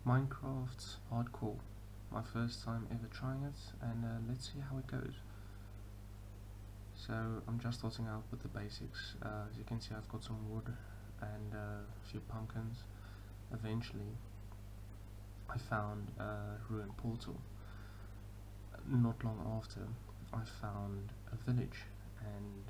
Minecraft Hardcore, my first time ever trying it, and let's see how it goes. So I'm just starting out with the basics. As you can see, I've got some wood and a few pumpkins. Eventually I found a ruined portal. Not long after, I found a village, and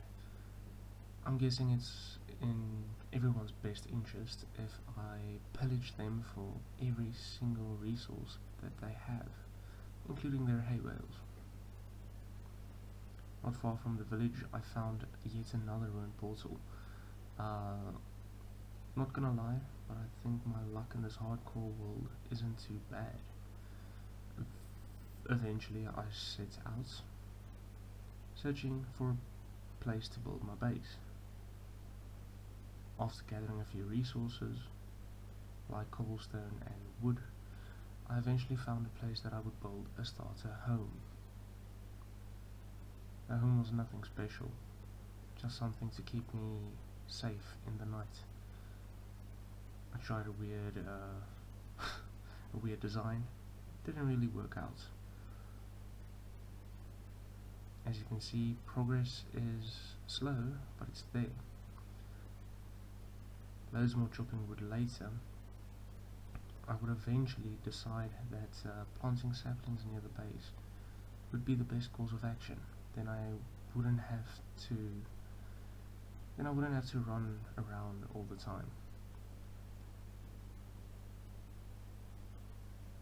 I'm guessing it's in everyone's best interest if I pillage them for every single resource that they have, including their hay bales. Not far from the village, I found yet another ruined portal. Uh, Not gonna lie, but I think my luck in this hardcore world isn't too bad. Eventually, I set out searching for a place to build my base. After gathering a few resources, like cobblestone and wood, I eventually found a place that I would build a starter home. The home was nothing special, just something to keep me safe in the night. I tried a weird design. Didn't really work out. As you can see, progress is slow, but it's there. Loads more chopping wood later, I would eventually decide that planting saplings near the base would be the best course of action. Then I wouldn't have to run around all the time.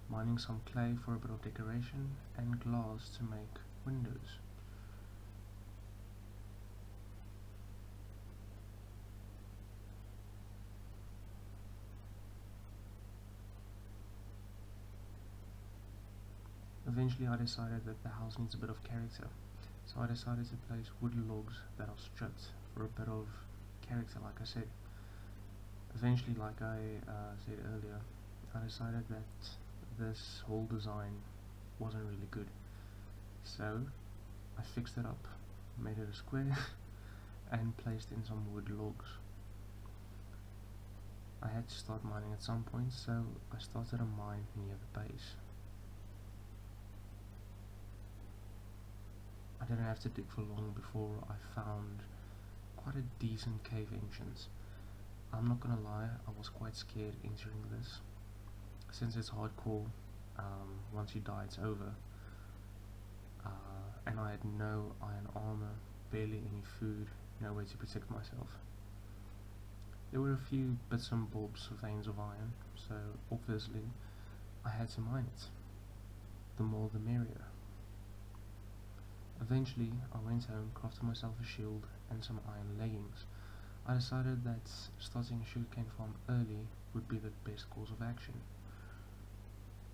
Mining some clay for a bit of decoration and glass to make windows. Eventually I decided that the house needs a bit of character, so I decided to place wood logs that are stripped for a bit of character, like I said. Eventually, like I said earlier, I decided that this whole design wasn't really good, so I fixed it up, made it a square and placed in some wood logs. I had to start mining at some point, so I started a mine near the base. I didn't have to dig for long before I found quite a decent cave entrance. I'm not gonna lie, I was quite scared entering this, since it's hardcore. Once you die, it's over. And I had no iron armor, barely any food, no way to protect myself. There were a few bits and bobs of veins of iron, so obviously I had to mine it. The more the merrier. Eventually, I went home, crafted myself a shield and some iron leggings. I decided that starting a sugarcane farm early would be the best course of action.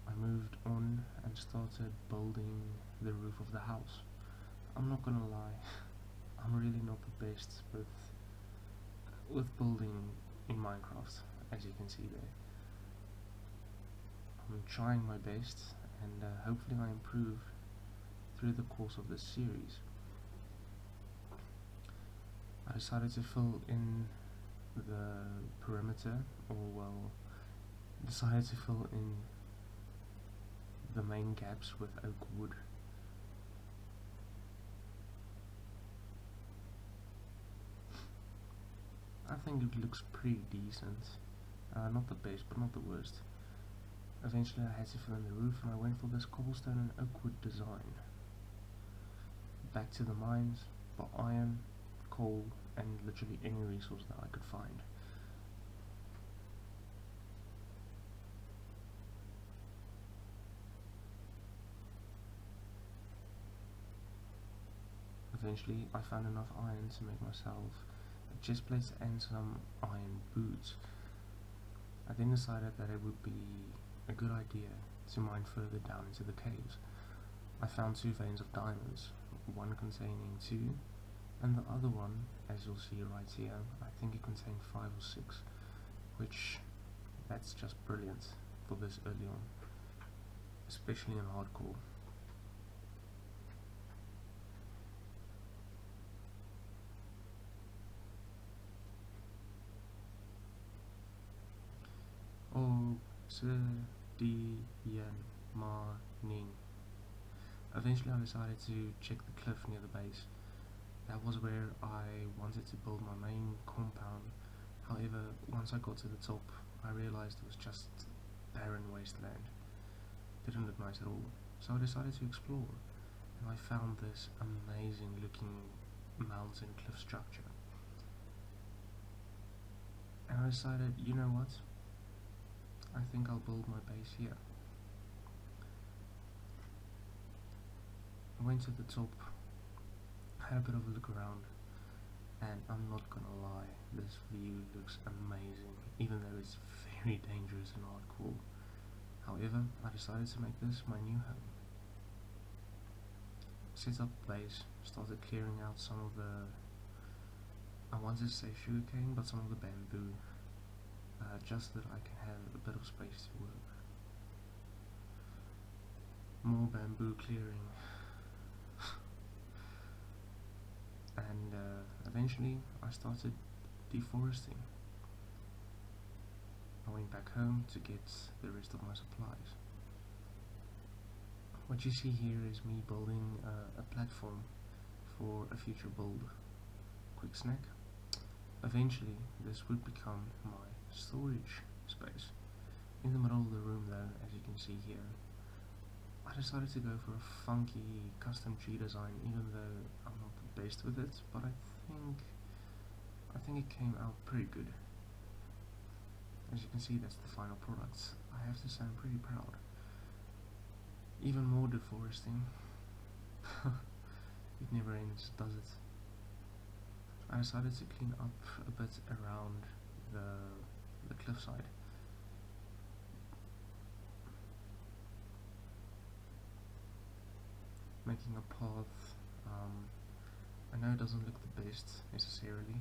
I moved on and started building the roof of the house. I'm not gonna lie, I'm really not the best with building in Minecraft, as you can see there. I'm trying my best, and hopefully I improve through the course of this series. I decided to fill in the perimeter, or well, decided to fill in the main gaps with oak wood. I think it looks pretty decent. Not the best, but not the worst. Eventually I had to fill in the roof, and I went for this cobblestone and oak wood design. Back to the mines for iron, coal, and literally any resource that I could find. Eventually I found enough iron to make myself a chest plate and some iron boots. I then decided that it would be a good idea to mine further down into the caves. I found 2 veins of diamonds, one containing 2, and the other one, as you'll see right here, I think it contained 5 or 6, which, that's just brilliant for this early on, especially in hardcore. Oh, sir, Ning. Eventually I decided to check the cliff near the base. That was where I wanted to build my main compound. However, once I got to the top, I realized it was just barren wasteland. Didn't look nice at all. So I decided to explore, and I found this amazing looking mountain cliff structure. And I decided, you know what? I think I'll build my base here. I went to the top, had a bit of a look around, and I'm not gonna lie, this view looks amazing, even though it's very dangerous and hardcore. However, I decided to make this my new home. Set up the base, started clearing out some of the, I wanted to say sugarcane, but some of the bamboo, just so that I can have a bit of space to work. More bamboo clearing. And eventually I started deforesting. I went back home to get the rest of my supplies. What you see here is me building a platform for a future build. Quick snack. Eventually this would become my storage space. In the middle of the room though, as you can see here, I decided to go for a funky custom tree design, even though I'm not the best with it, but I think it came out pretty good. As you can see, that's the final product. I have to say I'm pretty proud. Even more deforesting. It never ends, does it? I decided to clean up a bit around the cliffside. Making a path. I know it doesn't look the best necessarily,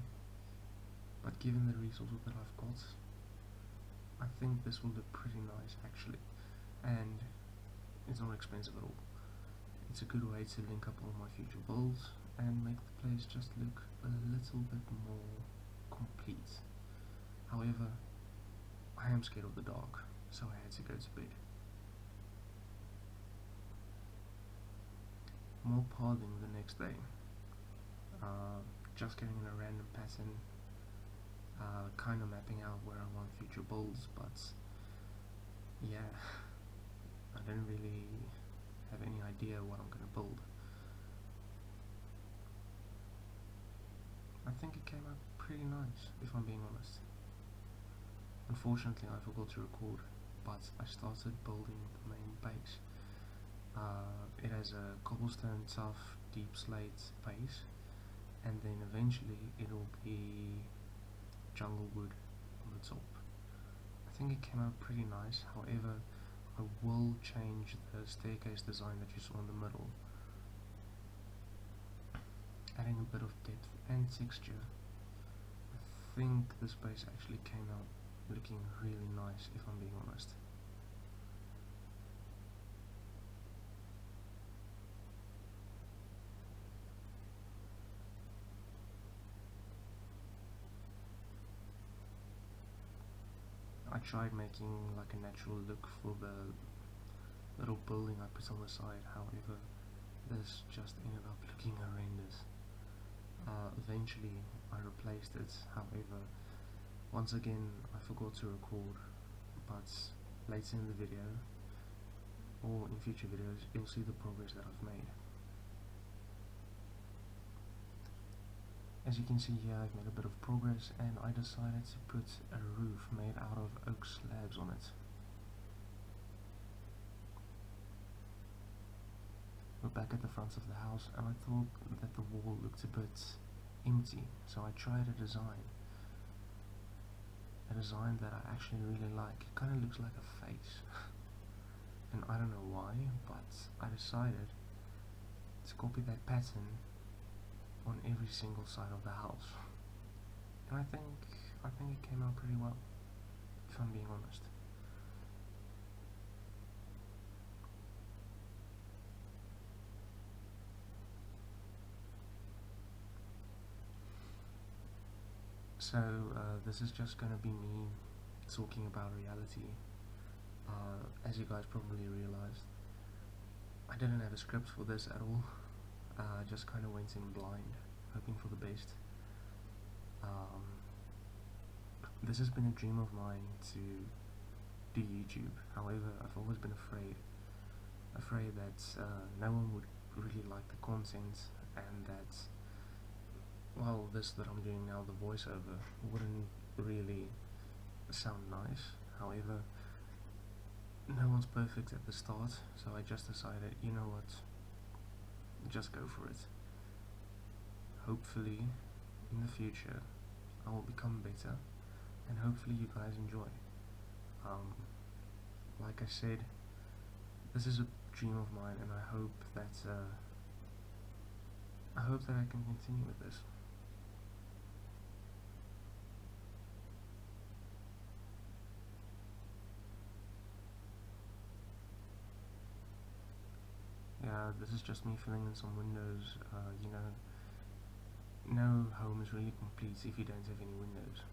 but given the resources that I've got, I think this will look pretty nice actually, and it's not expensive at all. It's a good way to link up all my future builds and make the place just look a little bit more complete. However, I am scared of the dark, so I had to go to bed. More pathing the next day. Just getting in a random pattern, kind of mapping out where I want future builds, but yeah, I don't really have any idea what I'm going to build. I think it came out pretty nice, if I'm being honest. Unfortunately I forgot to record, but I started building the main base. It has a cobblestone tough deep slate base, and then eventually it will be jungle wood on the top. I think it came out pretty nice. However, I will change the staircase design that you saw in the middle, adding a bit of depth and texture. I think this base actually came out looking really nice, if I'm being honest. I tried making like a natural look for the little building I put on the side, however this just ended up looking horrendous. Eventually I replaced it, however once again I forgot to record, but later in the video or in future videos you'll see the progress that I've made. As you can see here, I've made a bit of progress, and I decided to put a roof made out of oak slabs on it. We're back at the front of the house, and I thought that the wall looked a bit empty, so I tried a design that I actually really like. It kind of looks like a face, and I don't know why, but I decided to copy that pattern on every single side of the house, and I think it came out pretty well, if I'm being honest. So this is just gonna be me talking about reality, as you guys probably realized, I didn't have a script for this at all. I just kind of went in blind, hoping for the best. This has been a dream of mine to do YouTube. However, I've always been afraid that no one would really like the content, and that, well, this that I'm doing now, the voiceover, wouldn't really sound nice. However, no one's perfect at the start, so I just decided, you know what, just go for it. Hopefully, in the future, I will become better, and hopefully you guys enjoy. Like I said, this is a dream of mine, and I hope that I can continue with this. Yeah, this is just me filling in some windows. You know, no home is really complete if you don't have any windows.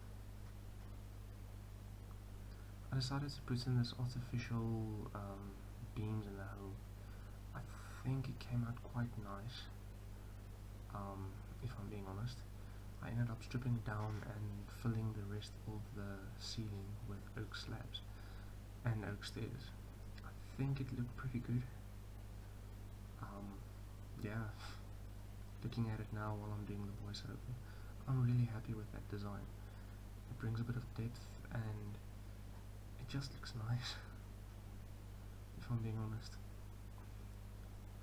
I decided to put in this artificial beams in the home. I think it came out quite nice, if I'm being honest. I ended up stripping it down and filling the rest of the ceiling with oak slabs and oak stairs. I think it looked pretty good. Yeah, looking at it now while I'm doing the voiceover, I'm really happy with that design. It brings a bit of depth and it just looks nice, if I'm being honest.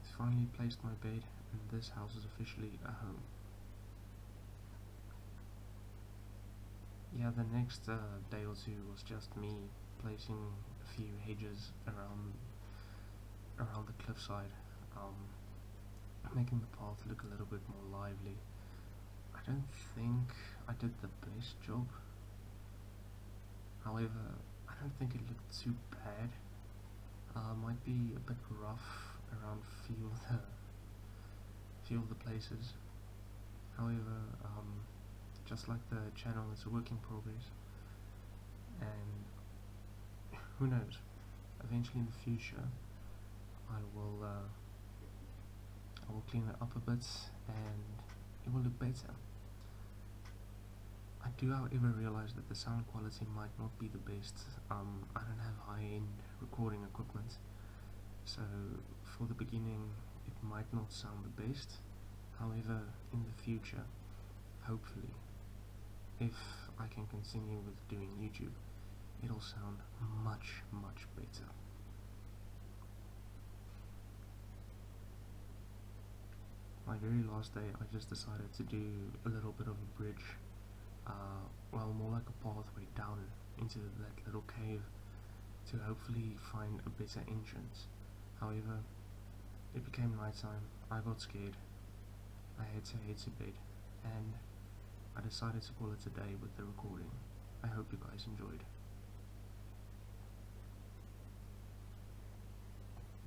I finally placed my bed, and this house is officially a home. Yeah, the next day or two was just me placing a few hedges around the cliffside, making the path look a little bit more lively. I don't think I did the best job. However, I don't think it looked too bad. Might be a bit rough around few of the places. However, just like the channel, it's a work in progress, and who knows? Eventually, in the future, I will clean it up a bit, and it will look better. I do, however, realize that the sound quality might not be the best. I don't have high-end recording equipment, so for the beginning, it might not sound the best. However, in the future, hopefully, if I can continue with doing YouTube, it'll sound much, much better. My very last day, I just decided to do a little bit of a bridge, well, more like a pathway down into that little cave to hopefully find a better entrance. However, it became nighttime, I got scared, I had to head to bed, and I decided to call it a day with the recording. I hope you guys enjoyed.